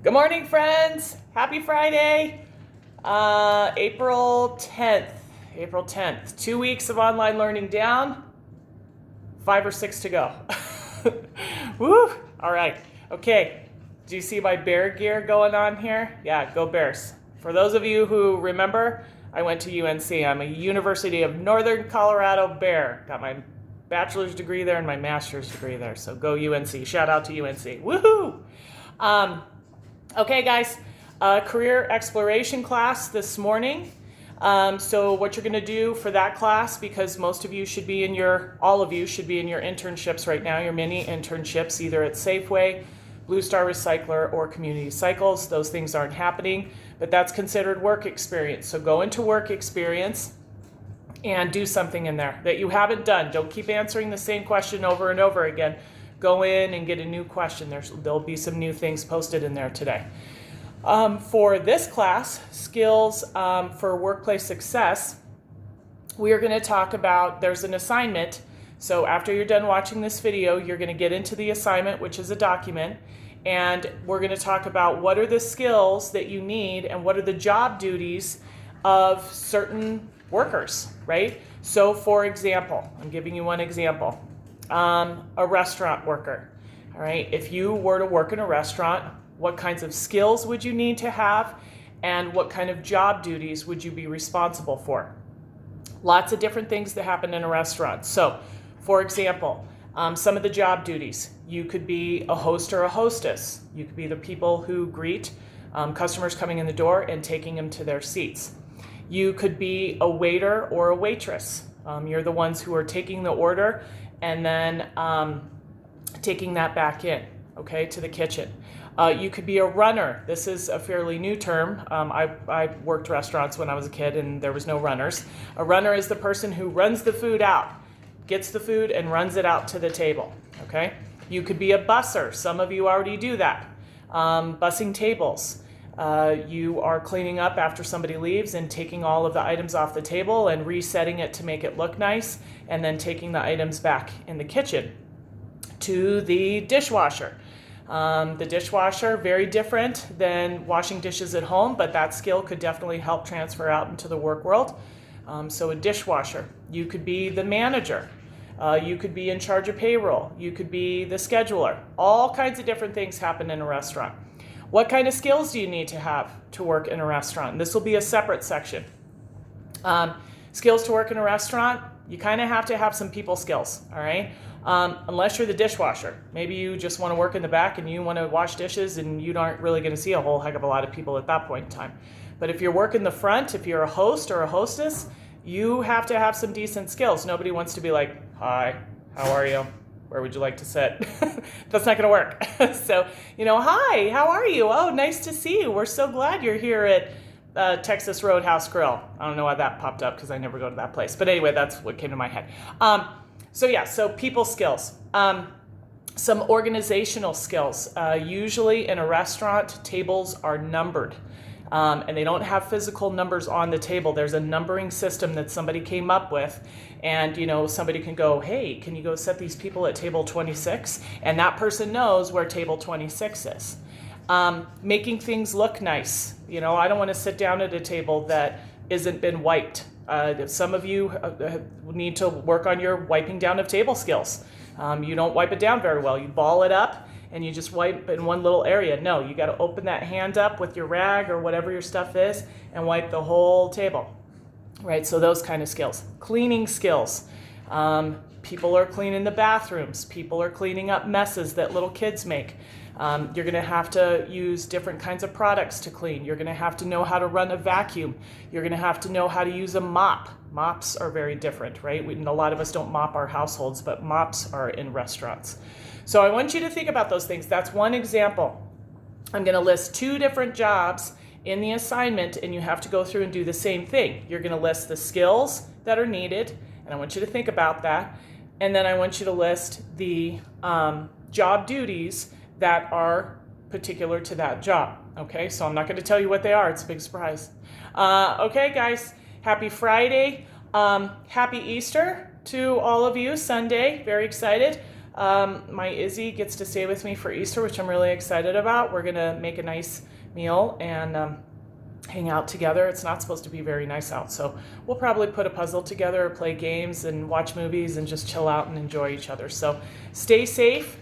Good morning, friends. Happy Friday. April 10th. April 10th. 2 weeks of online learning down. 5 or 6 to go. Woo! All right. Okay. Do you see my bear gear going on here? Yeah, go Bears. For those of you who remember, I went to UNC. I'm a University of Northern Colorado Bear. Got my bachelor's degree there and my master's degree there. So go UNC. Shout out to UNC. Woohoo! Okay, guys, career exploration class this morning. So what you're going to do for that class, because most of you should be all of you should be in your internships right now, your mini internships, either at Safeway, Blue Star Recycler, or Community Cycles. Those things aren't happening, but that's considered work experience. So go into work experience and do something in there that you haven't done. Don't keep answering the same question over and over again. Go in and get a new question. There'll be some new things posted in there today. For this class, skills for workplace success, we are going to talk about, there's an assignment. So after you're done watching this video, you're going to get into the assignment, which is a document, and we're going to talk about what are the skills that you need and what are the job duties of certain workers, right? So for example, I'm giving you one example. A restaurant worker, all right? If you were to work in a restaurant, what kinds of skills would you need to have, and what kind of job duties would you be responsible for? Lots of different things that happen in a restaurant. So, for example, some of the job duties. You could be a host or a hostess. You could be the people who greet customers coming in the door and taking them to their seats. You could be a waiter or a waitress. You're the ones who are taking the order and then taking that back in, okay, to the kitchen. You could be a runner. This is a fairly new term. I worked restaurants when I was a kid and there was no runners. A runner is the person who runs the food out, gets the food and runs it out to the table, okay? You could be a busser. Some of you already do that. Bussing tables. You are cleaning up after somebody leaves and taking all of the items off the table and resetting it to make it look nice, and then taking the items back in the kitchen. To the dishwasher. The dishwasher, very different than washing dishes at home, but that skill could definitely help transfer out into the work world. So a dishwasher. You could be the manager. You could be in charge of payroll. You could be the scheduler. All kinds of different things happen in a restaurant. What kind of skills do you need to have to work in a restaurant? And this will be a separate section. Skills to work in a restaurant, you kind of have to have some people skills, all right? Unless you're the dishwasher. Maybe you just want to work in the back and you want to wash dishes and you aren't really going to see a whole heck of a lot of people at that point in time. But if you're working the front, if you're a host or a hostess, you have to have some decent skills. Nobody wants to be like, hi, how are you? Where would you like to sit? That's not going to work. So, hi, how are you? Oh, nice to see you. We're so glad you're here at Texas Roadhouse Grill. I don't know why that popped up because I never go to that place. But anyway, that's what came to my head. So people skills. Some organizational skills. Usually in a restaurant, tables are numbered. And they don't have physical numbers on the table. There's a numbering system that somebody came up with. And, somebody can go, hey, can you go set these people at table 26? And that person knows where table 26 is. Making things look nice. I don't want to sit down at a table that isn't been wiped. Some of you need to work on your wiping down of table skills. You don't wipe it down very well. You ball it up and you just wipe in one little area. No, you got to open that hand up with your rag or whatever your stuff is and wipe the whole table, right? So those kind of skills. Cleaning skills. People are cleaning the bathrooms. People are cleaning up messes that little kids make. You're going to have to use different kinds of products to clean. You're going to have to know how to run a vacuum. You're going to have to know how to use a mop. Mops are very different, right? A lot of us don't mop our households, but mops are in restaurants. So I want you to think about those things. That's one example. I'm going to list 2 different jobs in the assignment, and you have to go through and do the same thing. You're going to list the skills that are needed, and I want you to think about that. And then I want you to list the job duties that are particular to that job. Okay, so I'm not going to tell you what they are. It's a big surprise. Okay, guys, happy Friday. Happy Easter to all of you. Sunday, very excited. My Izzy gets to stay with me for Easter, which I'm really excited about. We're going to make a nice meal and hang out together. It's not supposed to be very nice out, so we'll probably put a puzzle together, play games, and watch movies and just chill out and enjoy each other. So stay safe.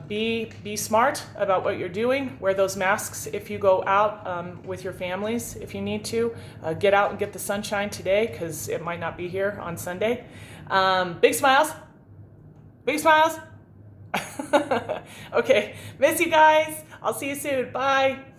Be smart about what you're doing. Wear those masks if you go out with your families if you need to. Get out and get the sunshine today because it might not be here on Sunday. Big smiles. Big smiles. Okay, miss you guys. I'll see you soon. Bye.